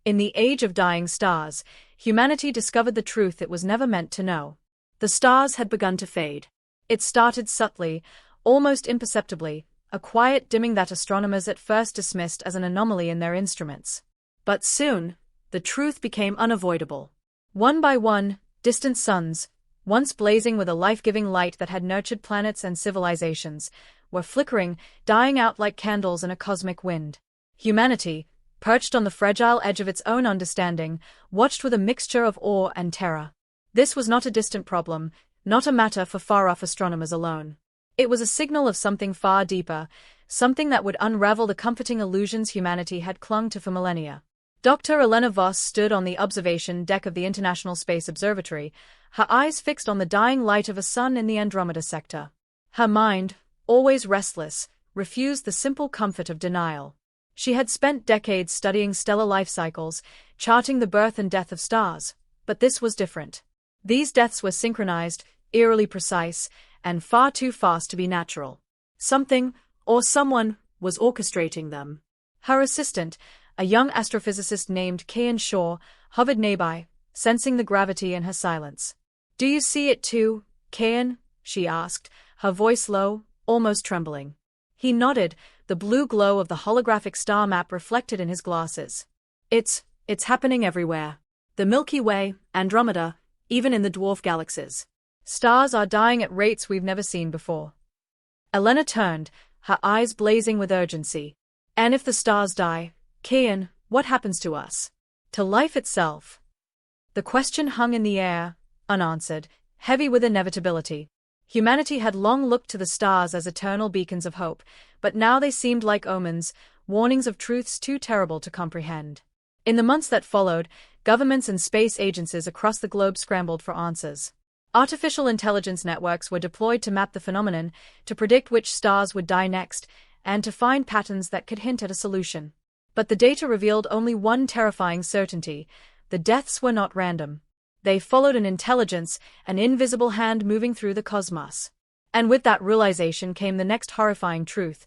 In the age of dying stars, humanity discovered the truth it was never meant to know. The stars had begun to fade. It started subtly, almost imperceptibly, a quiet dimming that astronomers at first dismissed as an anomaly in their instruments. But soon, the truth became unavoidable. One by one, distant suns, once blazing with a life-giving light that had nurtured planets and civilizations, were flickering, dying out like candles in a cosmic wind. Humanity, perched on the fragile edge of its own understanding, watched with a mixture of awe and terror. This was not a distant problem, not a matter for far-off astronomers alone. It was a signal of something far deeper, something that would unravel the comforting illusions humanity had clung to for millennia. Dr. Elena Voss stood on the observation deck of the International Space Observatory, her eyes fixed on the dying light of a sun in the Andromeda sector. Her mind, always restless, refused the simple comfort of denial. She had spent decades studying stellar life cycles, charting the birth and death of stars, but this was different. These deaths were synchronized, eerily precise, and far too fast to be natural. Something, or someone, was orchestrating them. Her assistant, a young astrophysicist named Kieran Shaw, hovered nearby, sensing the gravity in her silence. "Do you see it too, Kieran?" she asked, her voice low, almost trembling. He nodded, the blue glow of the holographic star map reflected in his glasses. It's happening everywhere. The Milky Way, Andromeda, even in the dwarf galaxies. Stars are dying at rates we've never seen before. Elena turned, her eyes blazing with urgency. "And if the stars die, Kieran, what happens to us? To life itself?" The question hung in the air, unanswered, heavy with inevitability. Humanity had long looked to the stars as eternal beacons of hope, but now they seemed like omens, warnings of truths too terrible to comprehend. In the months that followed, governments and space agencies across the globe scrambled for answers. Artificial intelligence networks were deployed to map the phenomenon, to predict which stars would die next, and to find patterns that could hint at a solution. But the data revealed only one terrifying certainty: the deaths were not random. They followed an intelligence, an invisible hand moving through the cosmos. And with that realization came the next horrifying truth: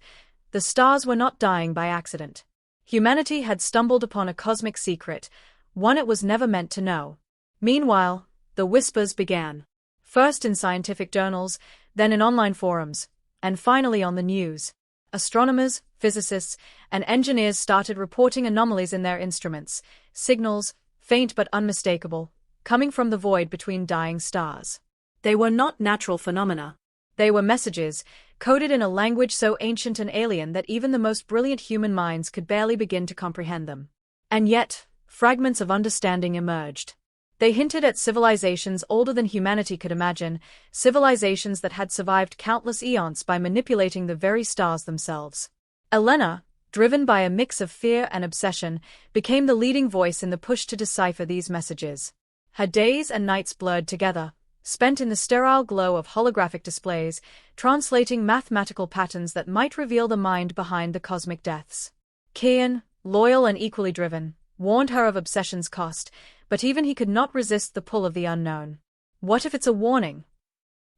the stars were not dying by accident. Humanity had stumbled upon a cosmic secret, one it was never meant to know. Meanwhile, the whispers began. First in scientific journals, then in online forums, and finally on the news. Astronomers, physicists, and engineers started reporting anomalies in their instruments, signals, faint but unmistakable, coming from the void between dying stars. They were not natural phenomena. They were messages, coded in a language so ancient and alien that even the most brilliant human minds could barely begin to comprehend them. And yet, fragments of understanding emerged. They hinted at civilizations older than humanity could imagine, civilizations that had survived countless eons by manipulating the very stars themselves. Elena, driven by a mix of fear and obsession, became the leading voice in the push to decipher these messages. Her days and nights blurred together, spent in the sterile glow of holographic displays, translating mathematical patterns that might reveal the mind behind the cosmic deaths. Kieran, loyal and equally driven, warned her of obsession's cost, but even he could not resist the pull of the unknown. "What if it's a warning?"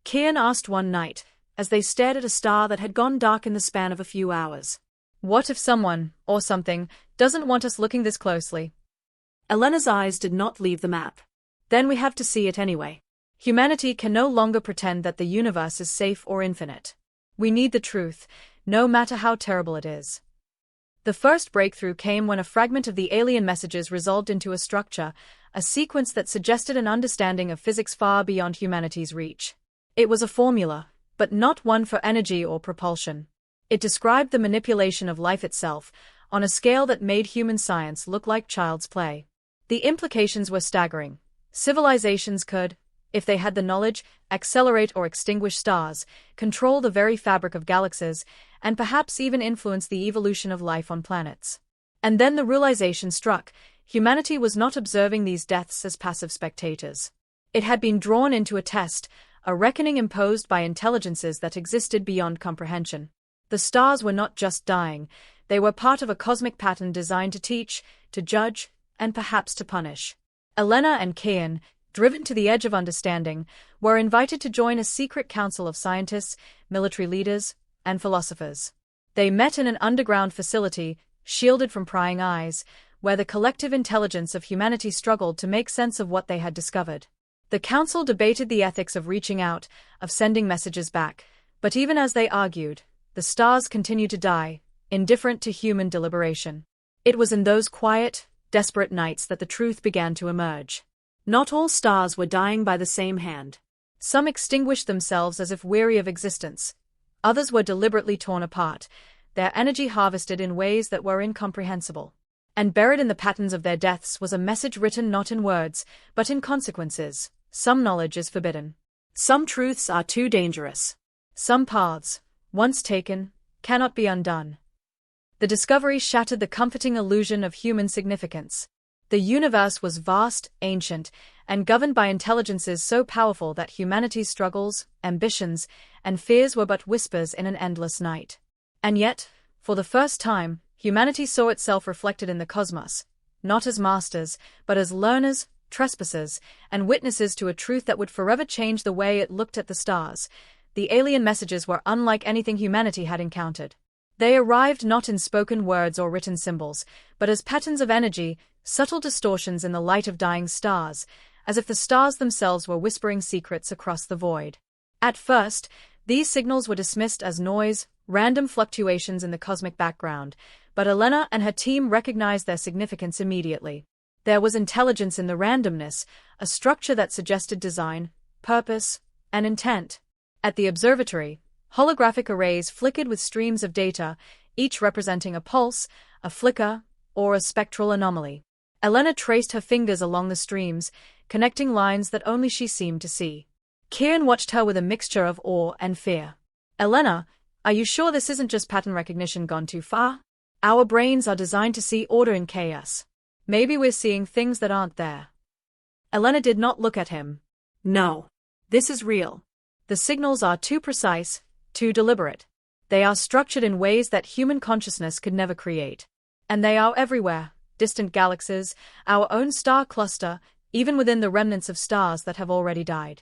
Kieran asked one night, as they stared at a star that had gone dark in the span of a few hours. "What if someone, or something, doesn't want us looking this closely?" Elena's eyes did not leave the map. "Then we have to see it anyway. Humanity can no longer pretend that the universe is safe or infinite. We need the truth, no matter how terrible it is." The first breakthrough came when a fragment of the alien messages resolved into a structure, a sequence that suggested an understanding of physics far beyond humanity's reach. It was a formula, but not one for energy or propulsion. It described the manipulation of life itself, on a scale that made human science look like child's play. The implications were staggering. Civilizations could, if they had the knowledge, accelerate or extinguish stars, control the very fabric of galaxies, and perhaps even influence the evolution of life on planets. And then the realization struck: humanity was not observing these deaths as passive spectators. It had been drawn into a test, a reckoning imposed by intelligences that existed beyond comprehension. The stars were not just dying, they were part of a cosmic pattern designed to teach, to judge, and perhaps to punish. Elena and Kieran, driven to the edge of understanding, were invited to join a secret council of scientists, military leaders, and philosophers. They met in an underground facility, shielded from prying eyes, where the collective intelligence of humanity struggled to make sense of what they had discovered. The council debated the ethics of reaching out, of sending messages back, but even as they argued, the stars continued to die, indifferent to human deliberation. It was in those quiet, desperate nights that the truth began to emerge. Not all stars were dying by the same hand. Some extinguished themselves as if weary of existence. Others were deliberately torn apart, their energy harvested in ways that were incomprehensible. And buried in the patterns of their deaths was a message written not in words, but in consequences. Some knowledge is forbidden. Some truths are too dangerous. Some paths, once taken, cannot be undone. The discovery shattered the comforting illusion of human significance. The universe was vast, ancient, and governed by intelligences so powerful that humanity's struggles, ambitions, and fears were but whispers in an endless night. And yet, for the first time, humanity saw itself reflected in the cosmos, not as masters, but as learners, trespassers, and witnesses to a truth that would forever change the way it looked at the stars. The alien messages were unlike anything humanity had encountered. They arrived not in spoken words or written symbols, but as patterns of energy, subtle distortions in the light of dying stars, as if the stars themselves were whispering secrets across the void. At first, these signals were dismissed as noise, random fluctuations in the cosmic background, but Elena and her team recognized their significance immediately. There was intelligence in the randomness, a structure that suggested design, purpose, and intent. At the observatory, holographic arrays flickered with streams of data, each representing a pulse, a flicker, or a spectral anomaly. Elena traced her fingers along the streams, connecting lines that only she seemed to see. Kieran watched her with a mixture of awe and fear. "Elena, are you sure this isn't just pattern recognition gone too far? Our brains are designed to see order in chaos. Maybe we're seeing things that aren't there." Elena did not look at him. "No. This is real. The signals are too precise, too deliberate. They are structured in ways that human consciousness could never create. And they are everywhere, distant galaxies, our own star cluster, even within the remnants of stars that have already died."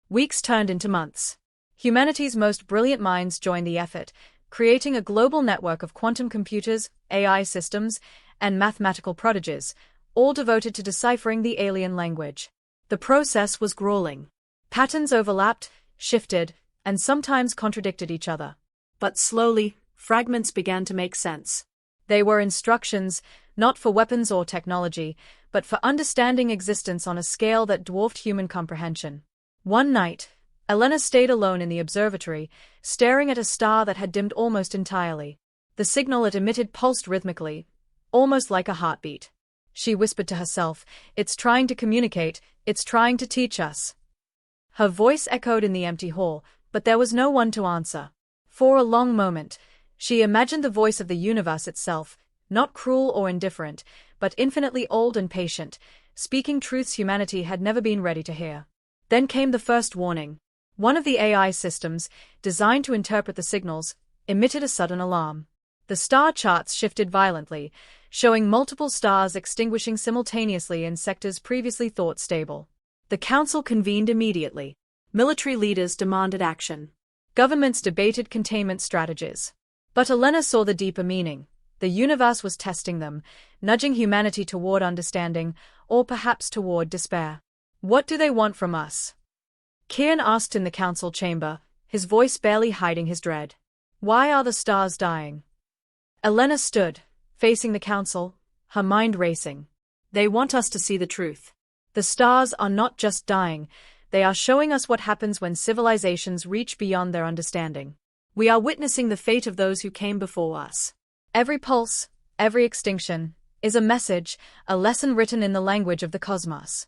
Weeks turned into months. Humanity's most brilliant minds joined the effort, creating a global network of quantum computers, AI systems, and mathematical prodigies, all devoted to deciphering the alien language. The process was grueling. Patterns overlapped, shifted, and sometimes contradicted each other. But slowly, fragments began to make sense. They were instructions, not for weapons or technology, but for understanding existence on a scale that dwarfed human comprehension. One night, Elena stayed alone in the observatory, staring at a star that had dimmed almost entirely. The signal it emitted pulsed rhythmically, almost like a heartbeat. She whispered to herself, "It's trying to communicate, it's trying to teach us." Her voice echoed in the empty hall, but there was no one to answer. For a long moment, she imagined the voice of the universe itself, not cruel or indifferent, but infinitely old and patient, speaking truths humanity had never been ready to hear. Then came the first warning. One of the AI systems, designed to interpret the signals, emitted a sudden alarm. The star charts shifted violently, showing multiple stars extinguishing simultaneously in sectors previously thought stable. The council convened immediately. Military leaders demanded action. Governments debated containment strategies. But Elena saw the deeper meaning. The universe was testing them, nudging humanity toward understanding, or perhaps toward despair. "What do they want from us?" Kieran asked in the council chamber, his voice barely hiding his dread. "Why are the stars dying?" Elena stood, facing the council, her mind racing. "They want us to see the truth. The stars are not just dying, they are showing us what happens when civilizations reach beyond their understanding. We are witnessing the fate of those who came before us. Every pulse, every extinction, is a message, a lesson written in the language of the cosmos."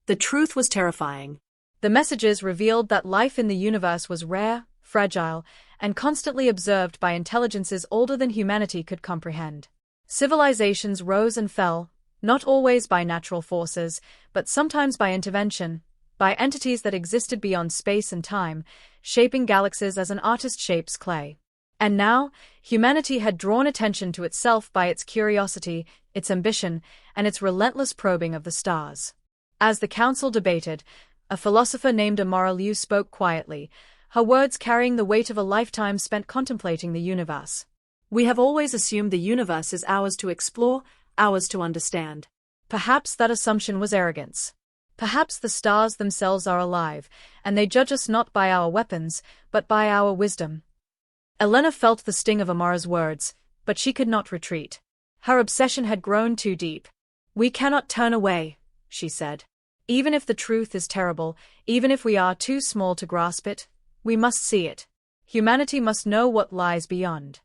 The truth was terrifying. The messages revealed that life in the universe was rare, fragile, and constantly observed by intelligences older than humanity could comprehend. Civilizations rose and fell, not always by natural forces, but sometimes by intervention, by entities that existed beyond space and time, shaping galaxies as an artist shapes clay. And now, humanity had drawn attention to itself by its curiosity, its ambition, and its relentless probing of the stars. As the council debated, a philosopher named Amara spoke quietly, her words carrying the weight of a lifetime spent contemplating the universe. "We have always assumed the universe is ours to explore, ours to understand. Perhaps that assumption was arrogance. Perhaps the stars themselves are alive, and they judge us not by our weapons, but by our wisdom. Elena felt the sting of Amara's words, but she could not retreat. Her obsession had grown too deep. "We cannot turn away," she said. "Even if the truth is terrible, even if we are too small to grasp it, we must see it. Humanity must know what lies beyond."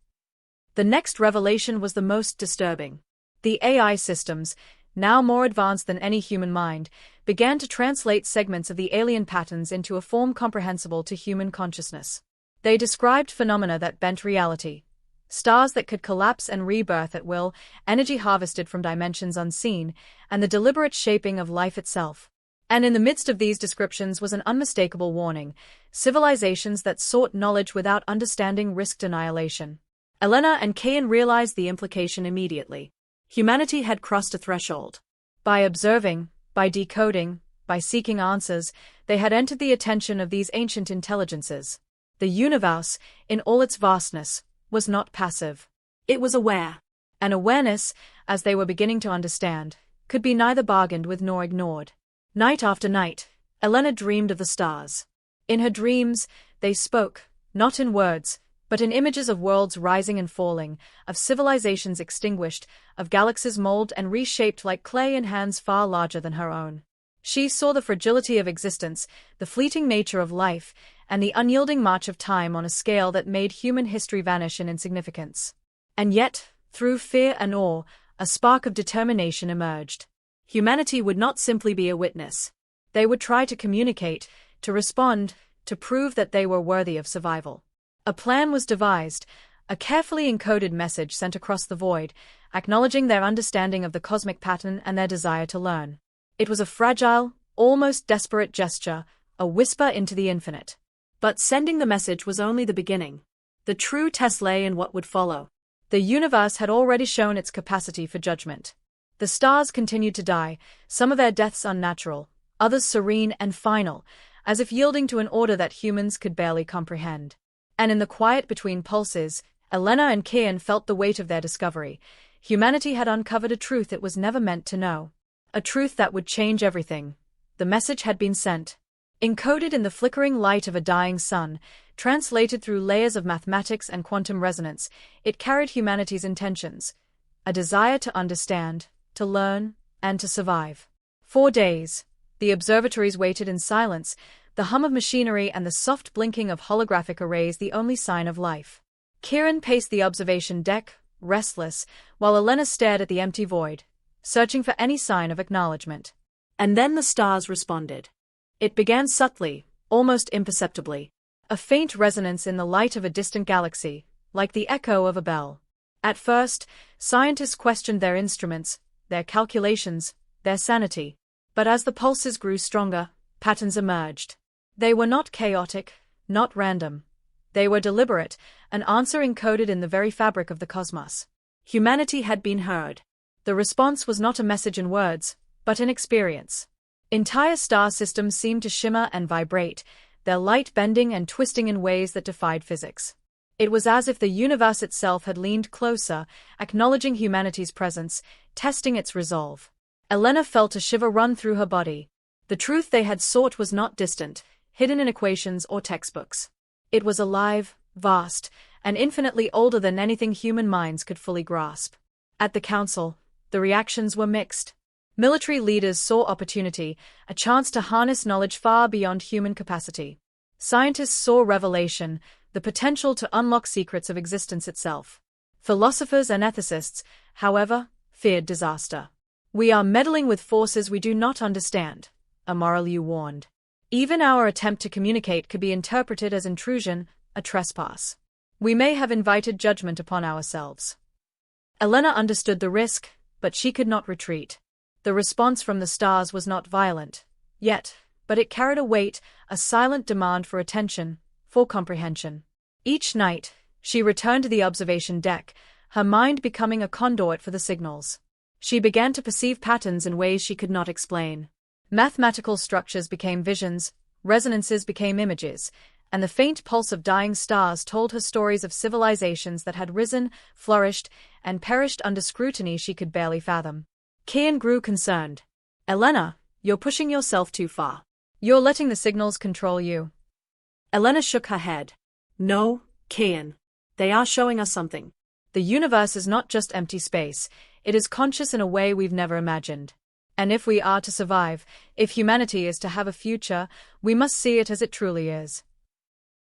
The next revelation was the most disturbing. The AI systems, now more advanced than any human mind, began to translate segments of the alien patterns into a form comprehensible to human consciousness. They described phenomena that bent reality. Stars that could collapse and rebirth at will, energy harvested from dimensions unseen, and the deliberate shaping of life itself. And in the midst of these descriptions was an unmistakable warning: civilizations that sought knowledge without understanding risked annihilation. Elena and Kieran realized the implication immediately. Humanity had crossed a threshold. By observing, by decoding, by seeking answers, they had entered the attention of these ancient intelligences. The universe, in all its vastness, was not passive. It was aware. And awareness, as they were beginning to understand, could be neither bargained with nor ignored. Night after night, Elena dreamed of the stars. In her dreams, they spoke, not in words, but in images of worlds rising and falling, of civilizations extinguished, of galaxies molded and reshaped like clay in hands far larger than her own. She saw the fragility of existence, the fleeting nature of life, and the unyielding march of time on a scale that made human history vanish in insignificance. And yet, through fear and awe, a spark of determination emerged. Humanity would not simply be a witness. They would try to communicate, to respond, to prove that they were worthy of survival. A plan was devised, a carefully encoded message sent across the void, acknowledging their understanding of the cosmic pattern and their desire to learn. It was a fragile, almost desperate gesture, a whisper into the infinite. But sending the message was only the beginning. The true test lay in what would follow. The universe had already shown its capacity for judgment. The stars continued to die, some of their deaths unnatural, others serene and final, as if yielding to an order that humans could barely comprehend. And in the quiet between pulses, Elena and Kieran felt the weight of their discovery. Humanity had uncovered a truth it was never meant to know. A truth that would change everything. The message had been sent. Encoded in the flickering light of a dying sun, translated through layers of mathematics and quantum resonance, it carried humanity's intentions. A desire to understand, to learn, and to survive. 4 days. The observatories waited in silence, the hum of machinery and the soft blinking of holographic arrays the only sign of life. Kieran paced the observation deck, restless, while Elena stared at the empty void, searching for any sign of acknowledgement. And then the stars responded. It began subtly, almost imperceptibly. A faint resonance in the light of a distant galaxy, like the echo of a bell. At first, scientists questioned their instruments, their calculations, their sanity. But as the pulses grew stronger, patterns emerged. They were not chaotic, not random. They were deliberate, an answer encoded in the very fabric of the cosmos. Humanity had been heard. The response was not a message in words, but in experience. Entire star systems seemed to shimmer and vibrate, their light bending and twisting in ways that defied physics. It was as if the universe itself had leaned closer, acknowledging humanity's presence, testing its resolve. Elena felt a shiver run through her body. The truth they had sought was not distant, hidden in equations or textbooks. It was alive, vast, and infinitely older than anything human minds could fully grasp. At the council, the reactions were mixed. Military leaders saw opportunity, a chance to harness knowledge far beyond human capacity. Scientists saw revelation, the potential to unlock secrets of existence itself. Philosophers and ethicists, however, feared disaster. "We are meddling with forces we do not understand," Andromeda warned. "Even our attempt to communicate could be interpreted as intrusion, a trespass. We may have invited judgment upon ourselves." Elena understood the risk, but she could not retreat. The response from the stars was not violent, yet, but it carried a weight, a silent demand for attention, for comprehension. Each night, she returned to the observation deck, her mind becoming a conduit for the signals. She began to perceive patterns in ways she could not explain. Mathematical structures became visions, resonances became images, and the faint pulse of dying stars told her stories of civilizations that had risen, flourished, and perished under scrutiny she could barely fathom. Kieran grew concerned. "Elena, you're pushing yourself too far. You're letting the signals control you." Elena shook her head. "No, Kieran. They are showing us something. The universe is not just empty space, it is conscious in a way we've never imagined. And if we are to survive, if humanity is to have a future, we must see it as it truly is."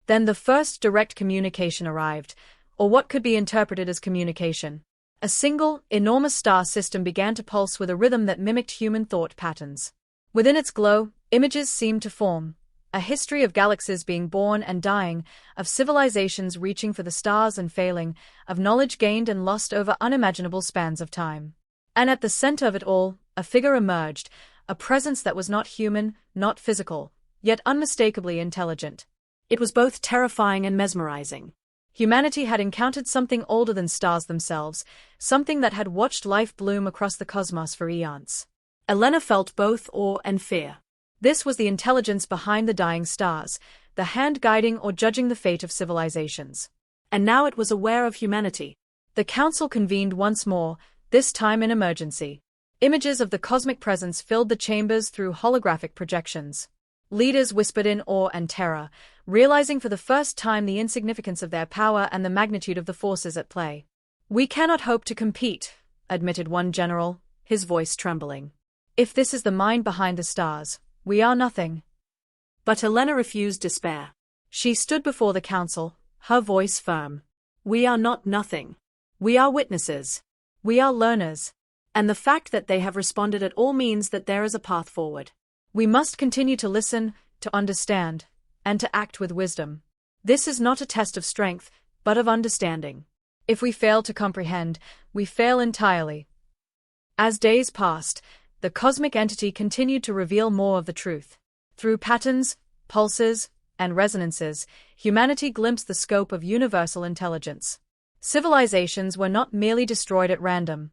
Then the first direct communication arrived, or what could be interpreted as communication. A single, enormous star system began to pulse with a rhythm that mimicked human thought patterns. Within its glow, images seemed to form. A history of galaxies being born and dying, of civilizations reaching for the stars and failing, of knowledge gained and lost over unimaginable spans of time. And at the center of it all, a figure emerged, a presence that was not human, not physical, yet unmistakably intelligent. It was both terrifying and mesmerizing. Humanity had encountered something older than stars themselves, something that had watched life bloom across the cosmos for eons. Elena felt both awe and fear. This was the intelligence behind the dying stars, the hand guiding or judging the fate of civilizations. And now it was aware of humanity. The council convened once more, this time in emergency. Images of the cosmic presence filled the chambers through holographic projections. Leaders whispered in awe and terror, realizing for the first time the insignificance of their power and the magnitude of the forces at play. "We cannot hope to compete," admitted one general, his voice trembling. "If this is the mind behind the stars, we are nothing." But Elena refused despair. She stood before the council, her voice firm. "We are not nothing. We are witnesses. We are learners. And the fact that they have responded at all means that there is a path forward. We must continue to listen, to understand, and to act with wisdom. This is not a test of strength, but of understanding. If we fail to comprehend, we fail entirely." As days passed, the cosmic entity continued to reveal more of the truth. Through patterns, pulses, and resonances, humanity glimpsed the scope of universal intelligence. Civilizations were not merely destroyed at random.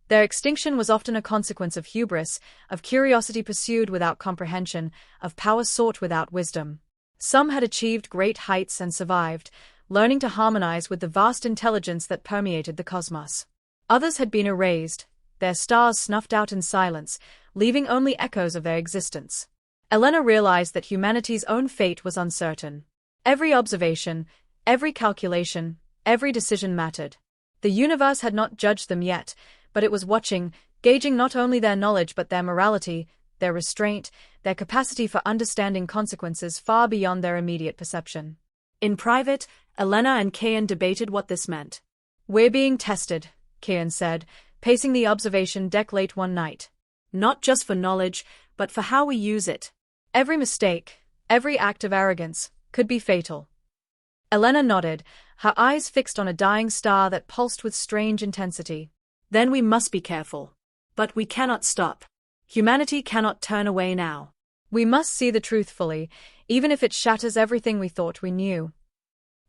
Their extinction was often a consequence of hubris, of curiosity pursued without comprehension, of power sought without wisdom. Some had achieved great heights and survived, learning to harmonize with the vast intelligence that permeated the cosmos. Others had been erased, their stars snuffed out in silence, leaving only echoes of their existence. Elena realized that humanity's own fate was uncertain. Every observation, every calculation, every decision mattered. The universe had not judged them yet, but it was watching, gauging not only their knowledge but their morality, their restraint, their capacity for understanding consequences far beyond their immediate perception. In private, Elena and Kieran debated what this meant. "We're being tested," Kieran said, pacing the observation deck late one night. "Not just for knowledge, but for how we use it. Every mistake, every act of arrogance, could be fatal." Elena nodded, her eyes fixed on a dying star that pulsed with strange intensity. "Then we must be careful. But we cannot stop. Humanity cannot turn away now. We must see the truth fully, even if it shatters everything we thought we knew."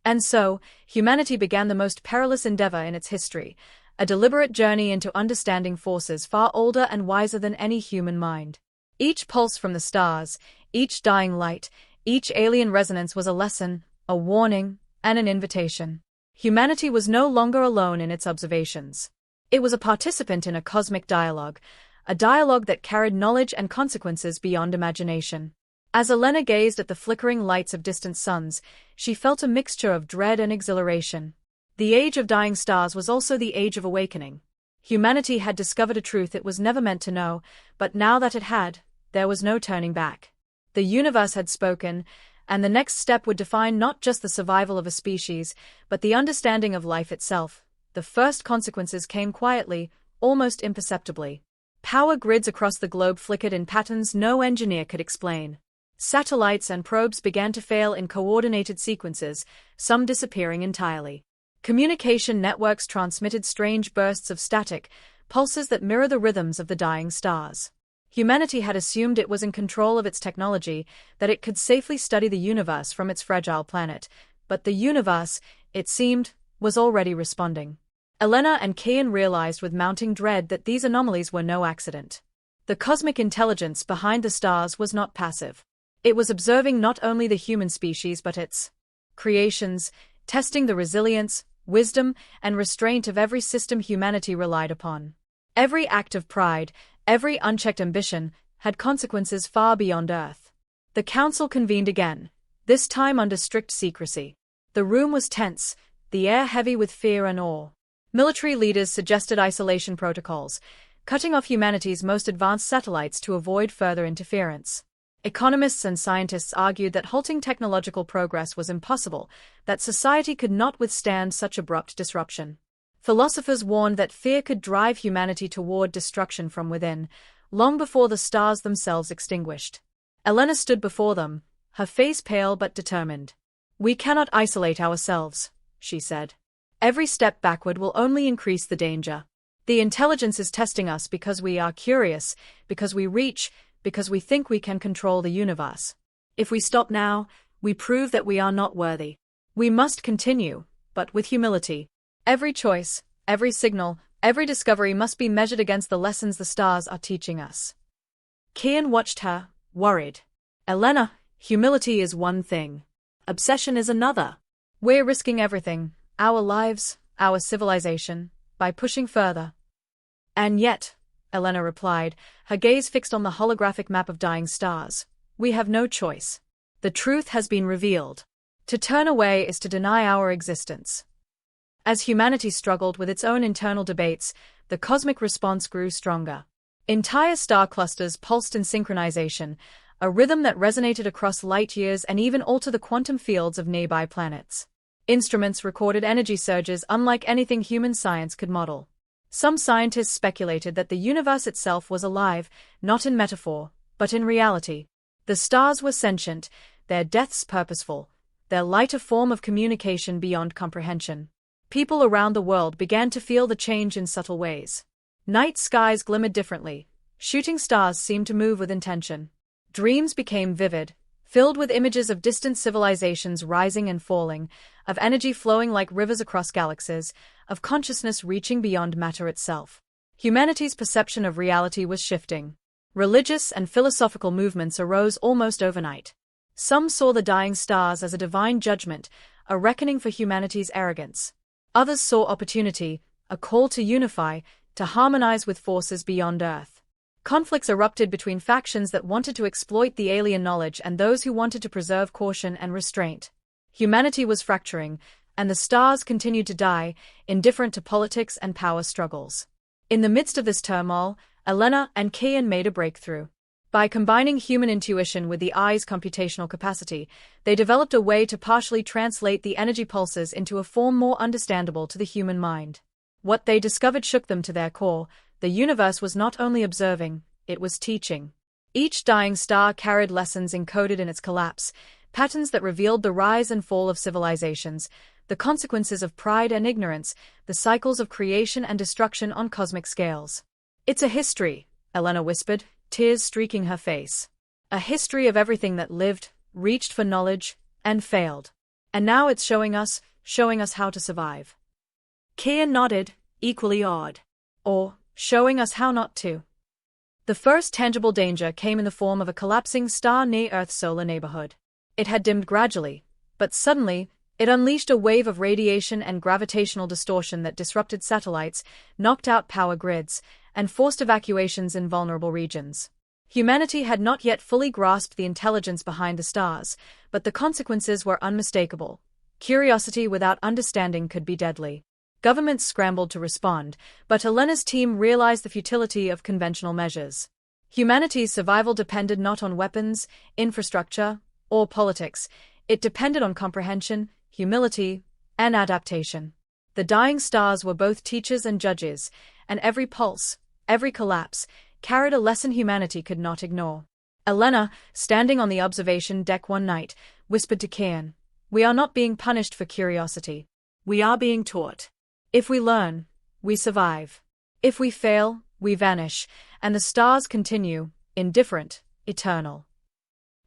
And so, humanity began the most perilous endeavor in its history, a deliberate journey into understanding forces far older and wiser than any human mind. Each pulse from the stars, each dying light, each alien resonance was a lesson, a warning, and an invitation. Humanity was no longer alone in its observations. It was a participant in a cosmic dialogue, a dialogue that carried knowledge and consequences beyond imagination. As Elena gazed at the flickering lights of distant suns, she felt a mixture of dread and exhilaration. The age of dying stars was also the age of awakening. Humanity had discovered a truth it was never meant to know, but now that it had, there was no turning back. The universe had spoken, and the next step would define not just the survival of a species, but the understanding of life itself. The first consequences came quietly, almost imperceptibly. Power grids across the globe flickered in patterns no engineer could explain. Satellites and probes began to fail in coordinated sequences, some disappearing entirely. Communication networks transmitted strange bursts of static, pulses that mirror the rhythms of the dying stars. Humanity had assumed it was in control of its technology, that it could safely study the universe from its fragile planet, but the universe, it seemed, was already responding. Elena and Kieran realized with mounting dread that these anomalies were no accident. The cosmic intelligence behind the stars was not passive. It was observing not only the human species but its creations, testing the resilience, wisdom, and restraint of every system humanity relied upon. Every act of pride, every unchecked ambition, had consequences far beyond Earth. The council convened again, this time under strict secrecy. The room was tense, the air heavy with fear and awe. Military leaders suggested isolation protocols, cutting off humanity's most advanced satellites to avoid further interference. Economists and scientists argued that halting technological progress was impossible, that society could not withstand such abrupt disruption. Philosophers warned that fear could drive humanity toward destruction from within, long before the stars themselves extinguished. Elena stood before them, her face pale but determined. "We cannot isolate ourselves," she said. "Every step backward will only increase the danger. The intelligence is testing us because we are curious, because we reach, because we think we can control the universe. If we stop now, we prove that we are not worthy. We must continue, but with humility. Every choice, every signal, every discovery must be measured against the lessons the stars are teaching us." Kieran watched her, worried. "Elena, humility is one thing. Obsession is another. We're risking everything, our lives, our civilization, by pushing further." "And yet," Elena replied, her gaze fixed on the holographic map of dying stars, "we have no choice. The truth has been revealed. To turn away is to deny our existence." As humanity struggled with its own internal debates, the cosmic response grew stronger. Entire star clusters pulsed in synchronization, a rhythm that resonated across light years and even altered the quantum fields of nearby planets. Instruments recorded energy surges unlike anything human science could model. Some scientists speculated that the universe itself was alive, not in metaphor, but in reality. The stars were sentient, their deaths purposeful, their light a form of communication beyond comprehension. People around the world began to feel the change in subtle ways. Night skies glimmered differently, shooting stars seemed to move with intention. Dreams became vivid, filled with images of distant civilizations rising and falling, of energy flowing like rivers across galaxies, of consciousness reaching beyond matter itself. Humanity's perception of reality was shifting. Religious and philosophical movements arose almost overnight. Some saw the dying stars as a divine judgment, a reckoning for humanity's arrogance. Others saw opportunity, a call to unify, to harmonize with forces beyond Earth. Conflicts erupted between factions that wanted to exploit the alien knowledge and those who wanted to preserve caution and restraint. Humanity was fracturing, and the stars continued to die, indifferent to politics and power struggles. In the midst of this turmoil, Elena and Kieran made a breakthrough. By combining human intuition with the eye's computational capacity, they developed a way to partially translate the energy pulses into a form more understandable to the human mind. What they discovered shook them to their core. The universe was not only observing, it was teaching. Each dying star carried lessons encoded in its collapse, patterns that revealed the rise and fall of civilizations, the consequences of pride and ignorance, the cycles of creation and destruction on cosmic scales. "It's a history," Elena whispered, tears streaking her face. "A history of everything that lived, reached for knowledge, and failed. And now it's showing us how to survive." Kieran nodded, equally awed. "Or, showing us how not to." The first tangible danger came in the form of a collapsing star near Earth's solar neighborhood. It had dimmed gradually, but suddenly, it unleashed a wave of radiation and gravitational distortion that disrupted satellites, knocked out power grids, and forced evacuations in vulnerable regions. Humanity had not yet fully grasped the intelligence behind the stars, but the consequences were unmistakable. Curiosity without understanding could be deadly. Governments scrambled to respond, but Elena's team realized the futility of conventional measures. Humanity's survival depended not on weapons, infrastructure, or politics. It depended on comprehension, humility, and adaptation. The dying stars were both teachers and judges, and every pulse, every collapse, carried a lesson humanity could not ignore. Elena, standing on the observation deck one night, whispered to Kieran, "We are not being punished for curiosity. We are being taught. If we learn, we survive. If we fail, we vanish, and the stars continue, indifferent, eternal."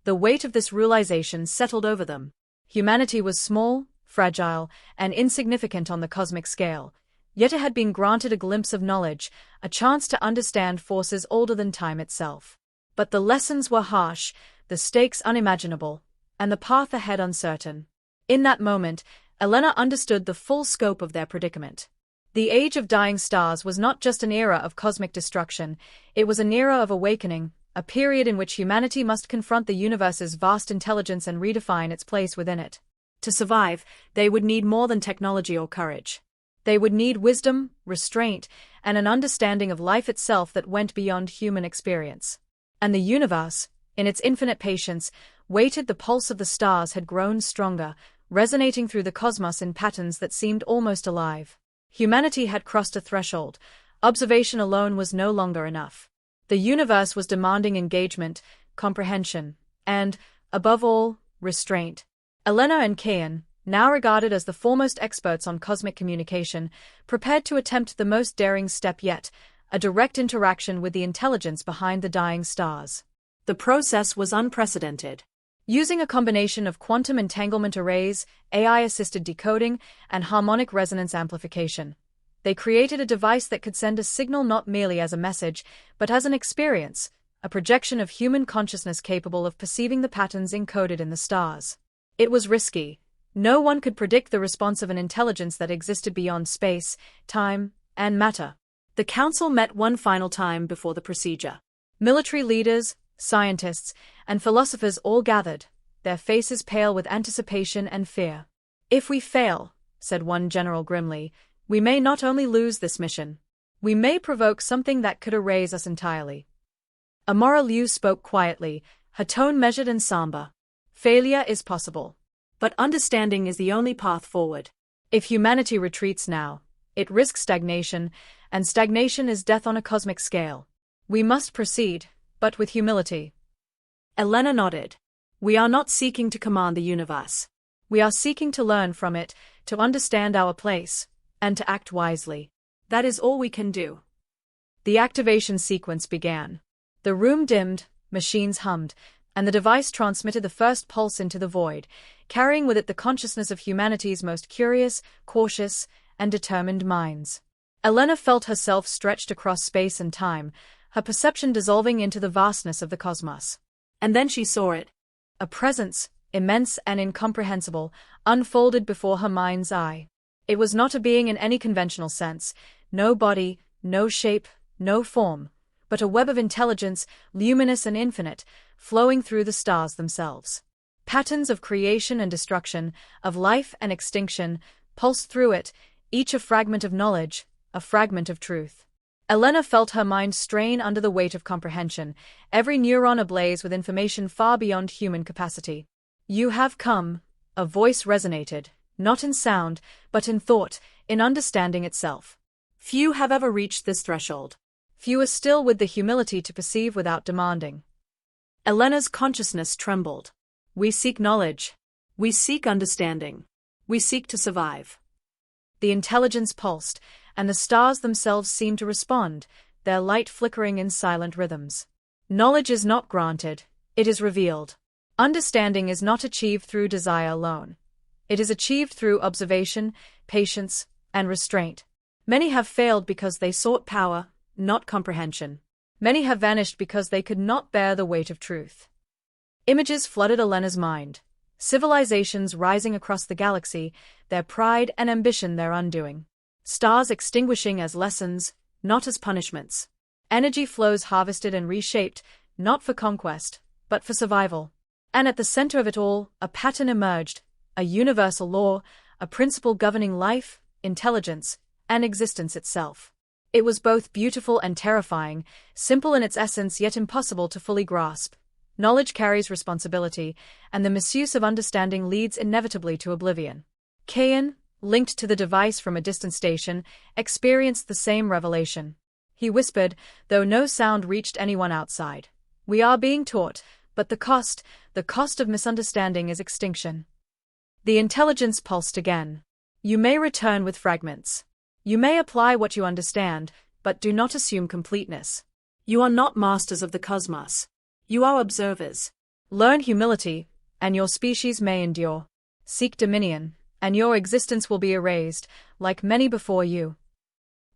The weight of this realization settled over them. Humanity was small, fragile, and insignificant on the cosmic scale, yet it had been granted a glimpse of knowledge, a chance to understand forces older than time itself. But the lessons were harsh, the stakes unimaginable, and the path ahead uncertain. In that moment, Elena understood the full scope of their predicament. The age of dying stars was not just an era of cosmic destruction, it was an era of awakening, a period in which humanity must confront the universe's vast intelligence and redefine its place within it. To survive, they would need more than technology or courage. They would need wisdom, restraint, and an understanding of life itself that went beyond human experience. And the universe, in its infinite patience, waited. The pulse of the stars had grown stronger, resonating through the cosmos in patterns that seemed almost alive. Humanity had crossed a threshold. Observation alone was no longer enough. The universe was demanding engagement, comprehension, and, above all, restraint. Elena and Kieran, now regarded as the foremost experts on cosmic communication, prepared to attempt the most daring step yet, a direct interaction with the intelligence behind the dying stars. The process was unprecedented. Using a combination of quantum entanglement arrays, AI-assisted decoding, and harmonic resonance amplification, they created a device that could send a signal not merely as a message, but as an experience, a projection of human consciousness capable of perceiving the patterns encoded in the stars. It was risky. No one could predict the response of an intelligence that existed beyond space, time, and matter. The council met one final time before the procedure. Military leaders, scientists, and philosophers all gathered, their faces pale with anticipation and fear. "If we fail," said one general grimly, "we may not only lose this mission. We may provoke something that could erase us entirely." Amora Liu spoke quietly, her tone measured and somber. "Failure is possible. But understanding is the only path forward. If humanity retreats now, it risks stagnation, and stagnation is death on a cosmic scale. We must proceed, but with humility." Elena nodded. "We are not seeking to command the universe. We are seeking to learn from it, to understand our place, and to act wisely. That is all we can do." The activation sequence began. The room dimmed, machines hummed, and the device transmitted the first pulse into the void, carrying with it the consciousness of humanity's most curious, cautious, and determined minds. Elena felt herself stretched across space and time, her perception dissolving into the vastness of the cosmos. And then she saw it. A presence, immense and incomprehensible, unfolded before her mind's eye. It was not a being in any conventional sense, no body, no shape, no form, but a web of intelligence, luminous and infinite, flowing through the stars themselves. Patterns of creation and destruction, of life and extinction, pulsed through it, each a fragment of knowledge, a fragment of truth. Elena felt her mind strain under the weight of comprehension, every neuron ablaze with information far beyond human capacity. "You have come," a voice resonated, not in sound, but in thought, in understanding itself. Few have ever reached this threshold. Fewer still with the humility to perceive without demanding. Elena's consciousness trembled. "We seek knowledge. We seek understanding. We seek to survive." The intelligence pulsed, and the stars themselves seemed to respond, their light flickering in silent rhythms. Knowledge is not granted, it is revealed. Understanding is not achieved through desire alone. It is achieved through observation, patience, and restraint. Many have failed because they sought power, not comprehension. Many have vanished because they could not bear the weight of truth. Images flooded Elena's mind. Civilizations rising across the galaxy, their pride and ambition their undoing. Stars extinguishing as lessons, not as punishments. Energy flows harvested and reshaped, not for conquest, but for survival. And at the center of it all, a pattern emerged, a universal law, a principle governing life, intelligence, and existence itself. It was both beautiful and terrifying, simple in its essence yet impossible to fully grasp. Knowledge carries responsibility, and the misuse of understanding leads inevitably to oblivion. Kieran, linked to the device from a distant station, experienced the same revelation. He whispered, though no sound reached anyone outside. "We are being taught, but the cost of misunderstanding is extinction." The intelligence pulsed again. "You may return with fragments. You may apply what you understand, but do not assume completeness. You are not masters of the cosmos. You are observers. Learn humility, and your species may endure. Seek dominion, and your existence will be erased, like many before you."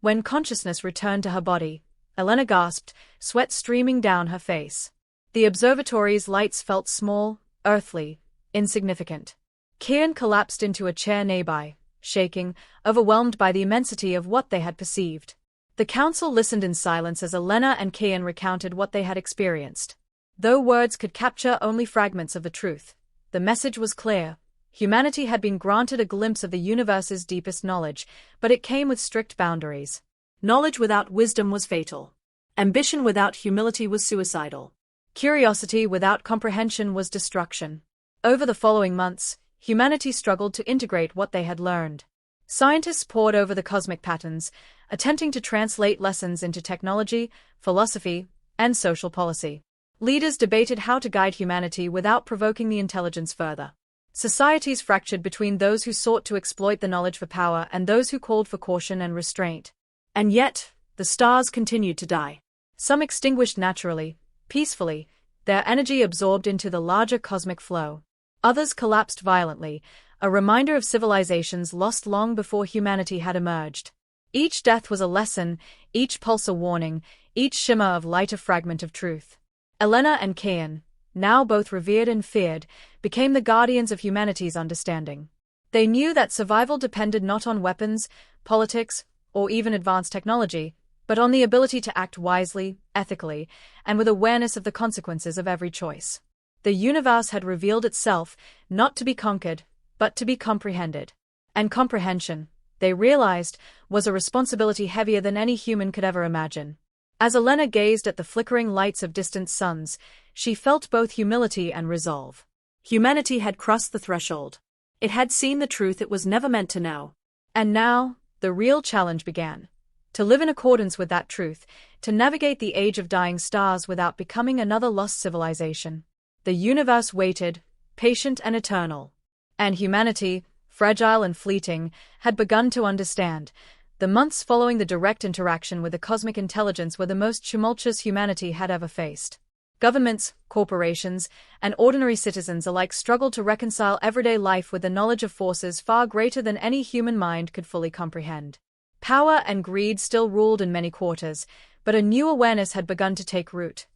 When consciousness returned to her body, Elena gasped, sweat streaming down her face. The observatory's lights felt small, earthly, insignificant. Kieran collapsed into a chair nearby, shaking, overwhelmed by the immensity of what they had perceived. The council listened in silence as Elena and Kieran recounted what they had experienced. Though words could capture only fragments of the truth, the message was clear. Humanity had been granted a glimpse of the universe's deepest knowledge, but it came with strict boundaries. Knowledge without wisdom was fatal. Ambition without humility was suicidal. Curiosity without comprehension was destruction. Over the following months, humanity struggled to integrate what they had learned. Scientists pored over the cosmic patterns, attempting to translate lessons into technology, philosophy, and social policy. Leaders debated how to guide humanity without provoking the intelligence further. Societies fractured between those who sought to exploit the knowledge for power and those who called for caution and restraint. And yet, the stars continued to die. Some extinguished naturally, peacefully, their energy absorbed into the larger cosmic flow. Others collapsed violently, a reminder of civilizations lost long before humanity had emerged. Each death was a lesson, each pulse a warning, each shimmer of light a fragment of truth. Elena and Kieran, now both revered and feared, became the guardians of humanity's understanding. They knew that survival depended not on weapons, politics, or even advanced technology, but on the ability to act wisely, ethically, and with awareness of the consequences of every choice. The universe had revealed itself, not to be conquered, but to be comprehended. And comprehension, they realized, was a responsibility heavier than any human could ever imagine. As Elena gazed at the flickering lights of distant suns, she felt both humility and resolve. Humanity had crossed the threshold. It had seen the truth it was never meant to know. And now, the real challenge began. To live in accordance with that truth, to navigate the age of dying stars without becoming another lost civilization. The universe waited, patient and eternal. And humanity, fragile and fleeting, had begun to understand. The months following the direct interaction with the cosmic intelligence were the most tumultuous humanity had ever faced. Governments, corporations, and ordinary citizens alike struggled to reconcile everyday life with the knowledge of forces far greater than any human mind could fully comprehend. Power and greed still ruled in many quarters, but a new awareness had begun to take root.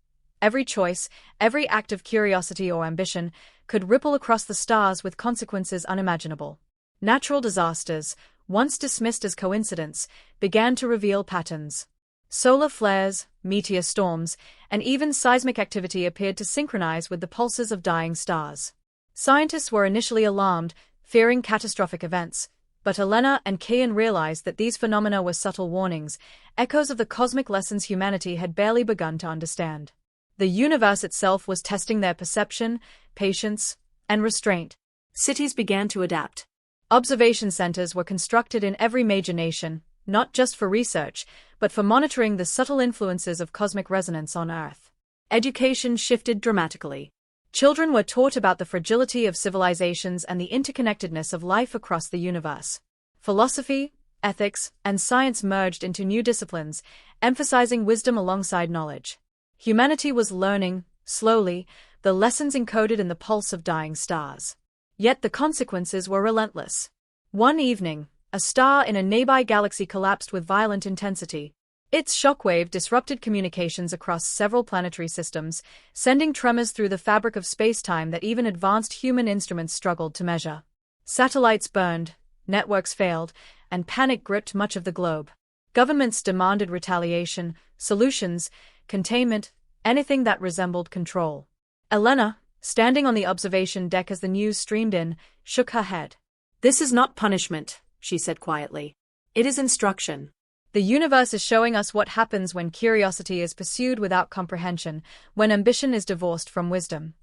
Every choice, every act of curiosity or ambition, could ripple across the stars with consequences unimaginable. Natural disasters, once dismissed as coincidence, began to reveal patterns. Solar flares, meteor storms, and even seismic activity appeared to synchronize with the pulses of dying stars. Scientists were initially alarmed, fearing catastrophic events, but Elena and Kieran realized that these phenomena were subtle warnings, echoes of the cosmic lessons humanity had barely begun to understand. The universe itself was testing their perception, patience, and restraint. Cities began to adapt. Observation centers were constructed in every major nation, not just for research, but for monitoring the subtle influences of cosmic resonance on Earth. Education shifted dramatically. Children were taught about the fragility of civilizations and the interconnectedness of life across the universe. Philosophy, ethics, and science merged into new disciplines, emphasizing wisdom alongside knowledge. Humanity was learning, slowly, the lessons encoded in the pulse of dying stars. Yet the consequences were relentless. One evening, a star in a nearby galaxy collapsed with violent intensity. Its shockwave disrupted communications across several planetary systems, sending tremors through the fabric of space-time that even advanced human instruments struggled to measure. Satellites burned, networks failed, and panic gripped much of the globe. Governments demanded retaliation, solutions, containment, anything that resembled control. Elena, standing on the observation deck as the news streamed in, shook her head. "This is not punishment," she said quietly. "It is instruction. The universe is showing us what happens when curiosity is pursued without comprehension, when ambition is divorced from wisdom."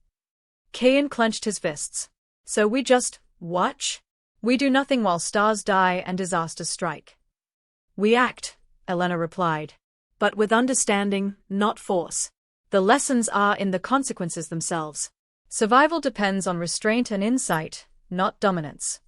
Kieran clenched his fists. "So we just watch? We do nothing while stars die and disasters strike." "We act," Elena replied. "But with understanding, not force. The lessons are in the consequences themselves. Survival depends on restraint and insight, not dominance."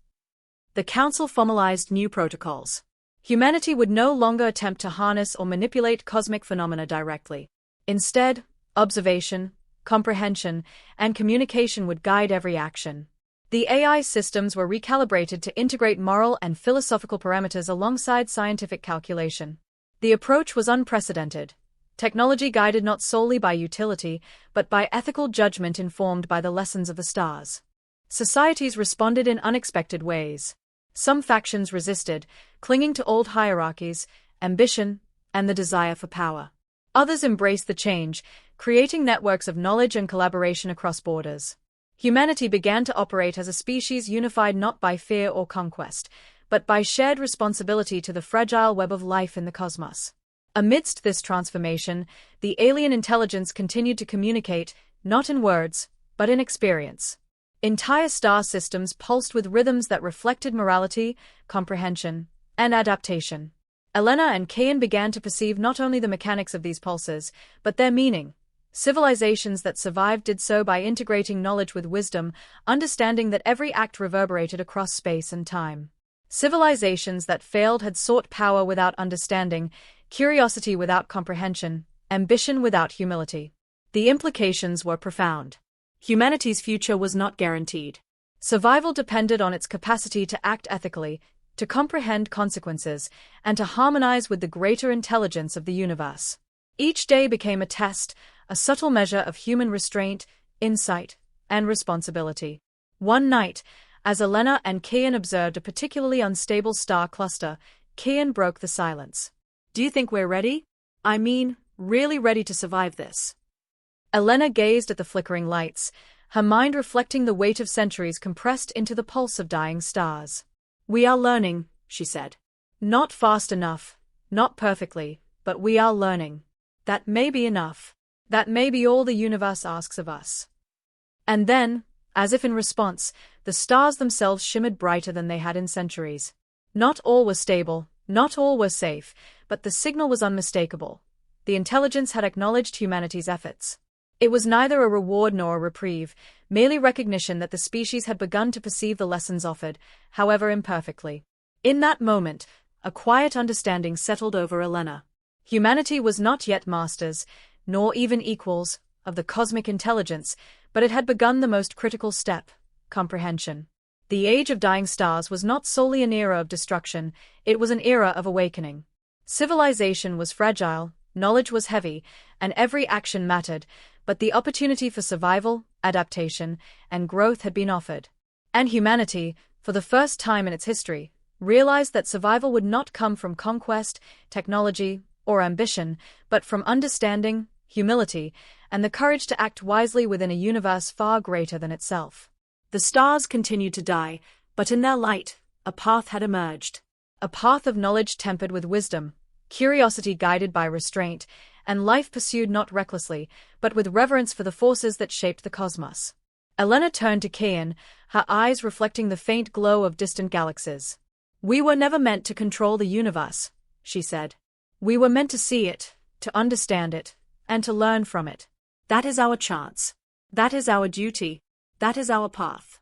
The Council formalized new protocols. Humanity would no longer attempt to harness or manipulate cosmic phenomena directly. Instead, observation, comprehension, and communication would guide every action. The AI systems were recalibrated to integrate moral and philosophical parameters alongside scientific calculation. The approach was unprecedented. Technology guided not solely by utility, but by ethical judgment informed by the lessons of the stars. Societies responded in unexpected ways. Some factions resisted, clinging to old hierarchies, ambition, and the desire for power. Others embraced the change, creating networks of knowledge and collaboration across borders. Humanity began to operate as a species unified not by fear or conquest, but by shared responsibility to the fragile web of life in the cosmos. Amidst this transformation, the alien intelligence continued to communicate, not in words, but in experience. Entire star systems pulsed with rhythms that reflected morality, comprehension, and adaptation. Elena and Kieran began to perceive not only the mechanics of these pulses, but their meaning. Civilizations that survived did so by integrating knowledge with wisdom, understanding that every act reverberated across space and time. Civilizations that failed had sought power without understanding, curiosity without comprehension, ambition without humility. The implications were profound. Humanity's future was not guaranteed. Survival depended on its capacity to act ethically, to comprehend consequences, and to harmonize with the greater intelligence of the universe. Each day became a test, a subtle measure of human restraint, insight, and responsibility. One night, as Elena and Kieran observed a particularly unstable star cluster, Kieran broke the silence. "Do you think we're ready? I mean, really ready to survive this?" Elena gazed at the flickering lights, her mind reflecting the weight of centuries compressed into the pulse of dying stars. "We are learning," she said. "Not fast enough, not perfectly, but we are learning. That may be enough. That may be all the universe asks of us." And then, as if in response, the stars themselves shimmered brighter than they had in centuries. Not all were stable, not all were safe, but the signal was unmistakable. The intelligence had acknowledged humanity's efforts. It was neither a reward nor a reprieve, merely recognition that the species had begun to perceive the lessons offered, however imperfectly. In that moment, a quiet understanding settled over Elena. Humanity was not yet masters, nor even equals, of the cosmic intelligence, but it had begun the most critical step: comprehension. The age of dying stars was not solely an era of destruction, it was an era of awakening. Civilization was fragile, knowledge was heavy, and every action mattered, but the opportunity for survival, adaptation, and growth had been offered. And humanity, for the first time in its history, realized that survival would not come from conquest, technology, or ambition, but from understanding, humility, and the courage to act wisely within a universe far greater than itself. The stars continued to die, but in their light, a path had emerged. A path of knowledge tempered with wisdom, curiosity guided by restraint, and life pursued not recklessly, but with reverence for the forces that shaped the cosmos. Elena turned to Kieran, her eyes reflecting the faint glow of distant galaxies. "We were never meant to control the universe," she said. "We were meant to see it, to understand it, and to learn from it. That is our chance. That is our duty. That is our path."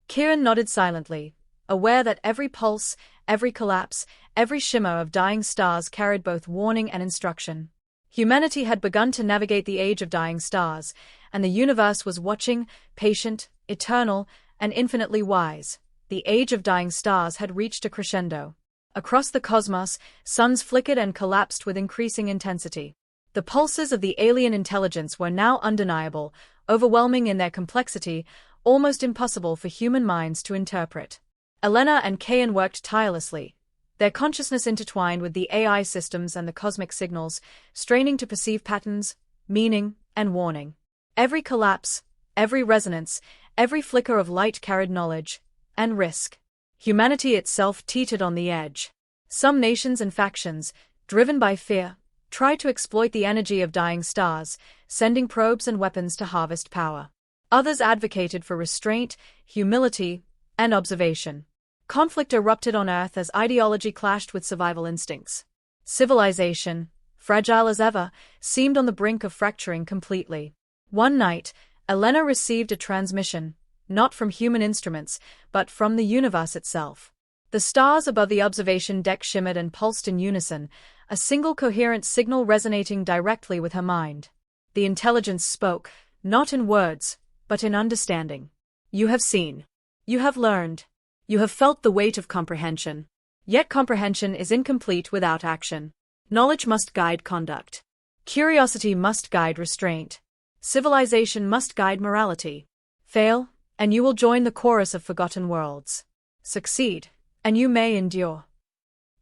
Kieran nodded silently, aware that every pulse, every collapse, every shimmer of dying stars carried both warning and instruction. Humanity had begun to navigate the age of dying stars, and the universe was watching, patient, eternal, and infinitely wise. The age of dying stars had reached a crescendo. Across the cosmos, suns flickered and collapsed with increasing intensity. The pulses of the alien intelligence were now undeniable, overwhelming in their complexity, almost impossible for human minds to interpret. Elena and Kieran worked tirelessly, their consciousness intertwined with the AI systems and the cosmic signals, straining to perceive patterns, meaning, and warning. Every collapse, every resonance, every flicker of light carried knowledge and risk. Humanity itself teetered on the edge. Some nations and factions, driven by fear, tried to exploit the energy of dying stars, sending probes and weapons to harvest power. Others advocated for restraint, humility, and observation. Conflict erupted on Earth as ideology clashed with survival instincts. Civilization, fragile as ever, seemed on the brink of fracturing completely. One night, Elena received a transmission, not from human instruments, but from the universe itself. The stars above the observation deck shimmered and pulsed in unison, a single coherent signal resonating directly with her mind. The intelligence spoke, not in words, but in understanding. "You have seen. You have learned. You have felt the weight of comprehension. Yet comprehension is incomplete without action. Knowledge must guide conduct." Curiosity must guide restraint. Civilization must guide morality. Fail, and you will join the chorus of forgotten worlds. Succeed, and you may endure.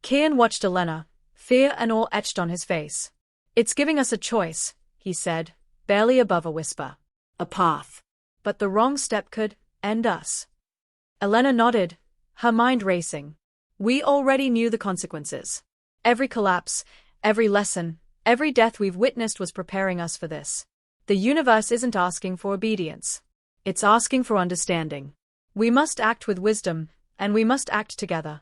Kieran watched Elena, fear and awe etched on his face. It's giving us a choice, he said, barely above a whisper. A path. But the wrong step could end us. Elena nodded, her mind racing. We already knew the consequences. Every collapse, every lesson, every death we've witnessed was preparing us for this. The universe isn't asking for obedience. It's asking for understanding. We must act with wisdom, and we must act together.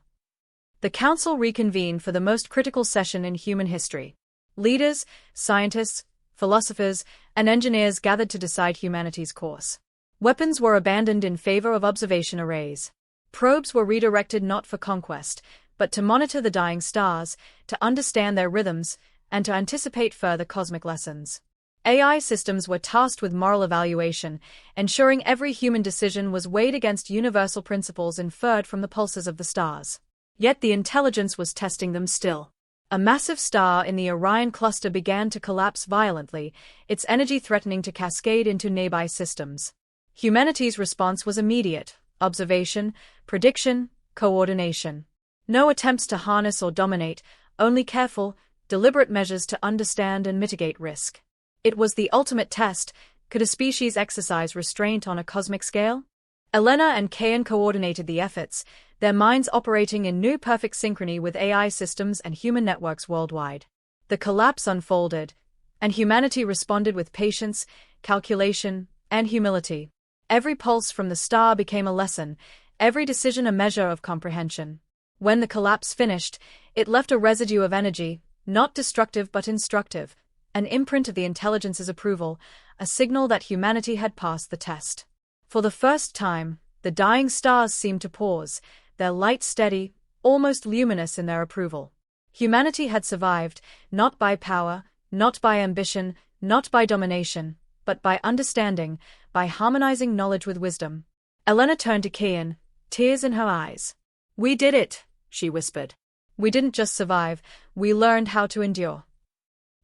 The council reconvened for the most critical session in human history. Leaders, scientists, philosophers, and engineers gathered to decide humanity's course. Weapons were abandoned in favor of observation arrays. Probes were redirected not for conquest, but to monitor the dying stars, to understand their rhythms, and to anticipate further cosmic lessons. AI systems were tasked with moral evaluation, ensuring every human decision was weighed against universal principles inferred from the pulses of the stars. Yet the intelligence was testing them still. A massive star in the Orion cluster began to collapse violently, its energy threatening to cascade into nearby systems. Humanity's response was immediate: observation, prediction, coordination. No attempts to harness or dominate, only careful, deliberate measures to understand and mitigate risk. It was the ultimate test. Could a species exercise restraint on a cosmic scale? Elena and Kieran coordinated the efforts, their minds operating in new perfect synchrony with AI systems and human networks worldwide. The collapse unfolded, and humanity responded with patience, calculation, and humility. Every pulse from the star became a lesson, every decision a measure of comprehension. When the collapse finished, it left a residue of energy, not destructive but instructive, an imprint of the intelligence's approval, a signal that humanity had passed the test. For the first time, the dying stars seemed to pause, their light steady, almost luminous in their approval. Humanity had survived, not by power, not by ambition, not by domination, but by understanding, by harmonizing knowledge with wisdom. Elena turned to Kieran, tears in her eyes. "We did it," she whispered. "We didn't just survive, we learned how to endure."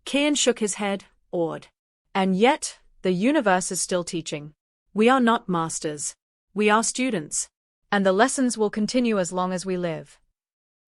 Kieran shook his head, awed. "And yet, the universe is still teaching. We are not masters. We are students. And the lessons will continue as long as we live."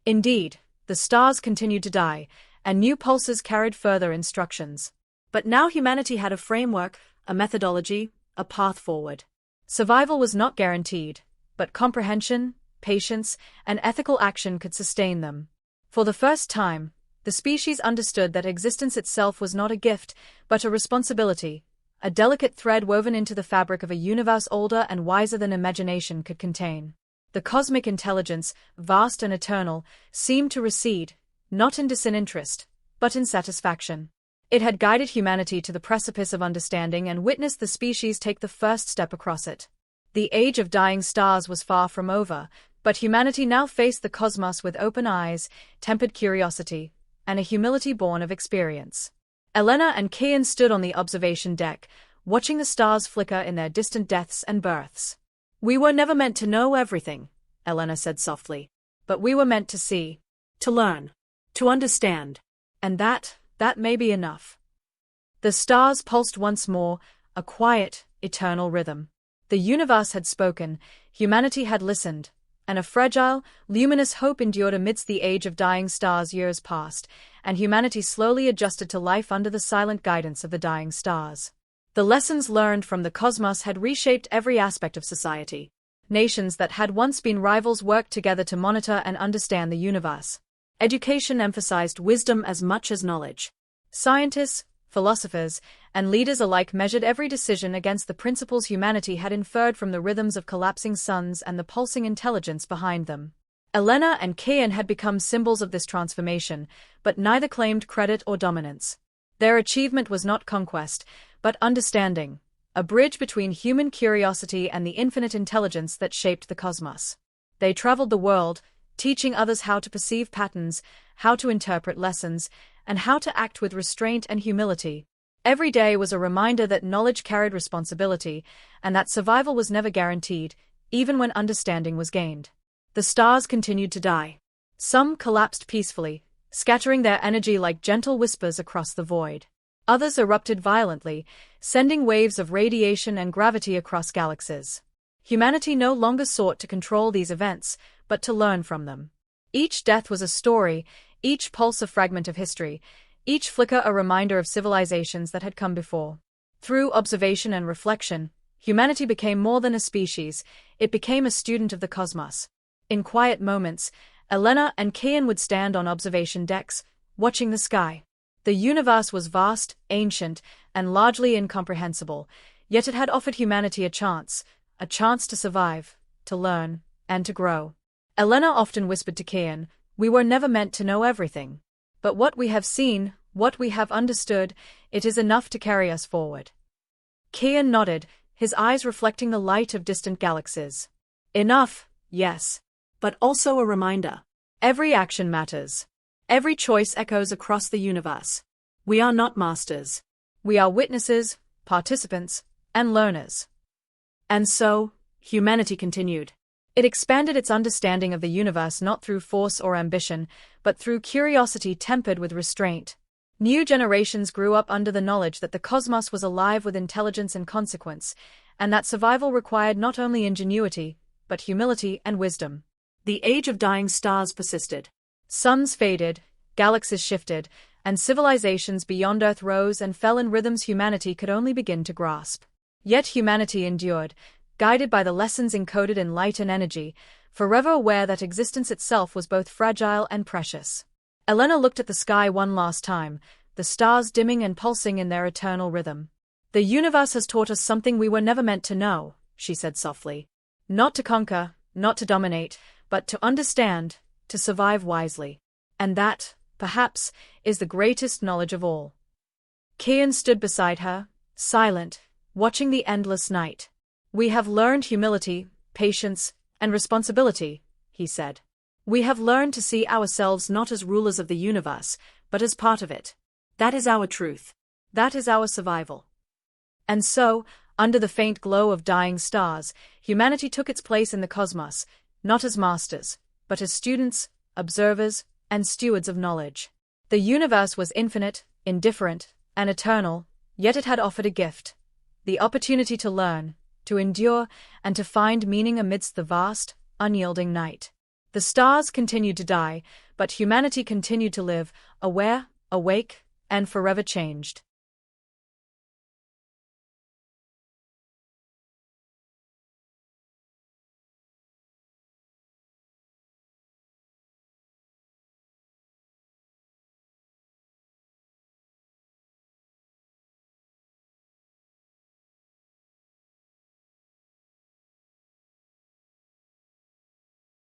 Indeed, the stars continued to die, and new pulses carried further instructions. But now humanity had a framework, a methodology, a path forward. Survival was not guaranteed, but comprehension, patience, and ethical action could sustain them. For the first time, the species understood that existence itself was not a gift, but a responsibility, a delicate thread woven into the fabric of a universe older and wiser than imagination could contain. The cosmic intelligence, vast and eternal, seemed to recede, not in disinterest, but in satisfaction. It had guided humanity to the precipice of understanding and witnessed the species take the first step across it. The age of dying stars was far from over, but humanity now faced the cosmos with open eyes, tempered curiosity, and a humility born of experience. Elena and Kieran stood on the observation deck, watching the stars flicker in their distant deaths and births. "We were never meant to know everything," Elena said softly, "but we were meant to see, to learn, to understand. And that may be enough." The stars pulsed once more, a quiet, eternal rhythm. The universe had spoken, humanity had listened, and a fragile, luminous hope endured amidst the age of dying stars. Years passed, and humanity slowly adjusted to life under the silent guidance of the dying stars. The lessons learned from the cosmos had reshaped every aspect of society. Nations that had once been rivals worked together to monitor and understand the universe. Education emphasized wisdom as much as knowledge. Scientists, philosophers, and leaders alike measured every decision against the principles humanity had inferred from the rhythms of collapsing suns and the pulsing intelligence behind them. Elena and Kieran had become symbols of this transformation, but neither claimed credit or dominance. Their achievement was not conquest, but understanding, a bridge between human curiosity and the infinite intelligence that shaped the cosmos. They traveled the world, teaching others how to perceive patterns, how to interpret lessons, and how to act with restraint and humility. Every day was a reminder that knowledge carried responsibility, and that survival was never guaranteed, even when understanding was gained. The stars continued to die. Some collapsed peacefully, scattering their energy like gentle whispers across the void. Others erupted violently, sending waves of radiation and gravity across galaxies. Humanity no longer sought to control these events, but to learn from them. Each death was a story, each pulse a fragment of history, each flicker a reminder of civilizations that had come before. Through observation and reflection, humanity became more than a species, it became a student of the cosmos. In quiet moments, Elena and Kieran would stand on observation decks, watching the sky. The universe was vast, ancient, and largely incomprehensible, yet it had offered humanity a chance to survive, to learn, and to grow. Elena often whispered to Kieran, "We were never meant to know everything. But what we have seen, what we have understood, it is enough to carry us forward." Kieran nodded, his eyes reflecting the light of distant galaxies. Enough, yes. But also a reminder. Every action matters. Every choice echoes across the universe. We are not masters. We are witnesses, participants, and learners. And so, humanity continued. It expanded its understanding of the universe not through force or ambition, but through curiosity tempered with restraint. New generations grew up under the knowledge that the cosmos was alive with intelligence and consequence, and that survival required not only ingenuity, but humility and wisdom. The age of dying stars persisted. Suns faded, galaxies shifted, and civilizations beyond Earth rose and fell in rhythms humanity could only begin to grasp. Yet humanity endured, guided by the lessons encoded in light and energy, forever aware that existence itself was both fragile and precious. Elena looked at the sky one last time, the stars dimming and pulsing in their eternal rhythm. "The universe has taught us something we were never meant to know," she said softly. "Not to conquer, not to dominate, but to understand, to survive wisely. And that, perhaps, is the greatest knowledge of all." Kieran stood beside her, silent, watching the endless night. "We have learned humility, patience, and responsibility," he said. "We have learned to see ourselves not as rulers of the universe, but as part of it. That is our truth. That is our survival." And so, under the faint glow of dying stars, humanity took its place in the cosmos, not as masters, but as students, observers, and stewards of knowledge. The universe was infinite, indifferent, and eternal, yet it had offered a gift: the opportunity to learn, to endure, and to find meaning amidst the vast, unyielding night. The stars continued to die, but humanity continued to live, aware, awake, and forever changed.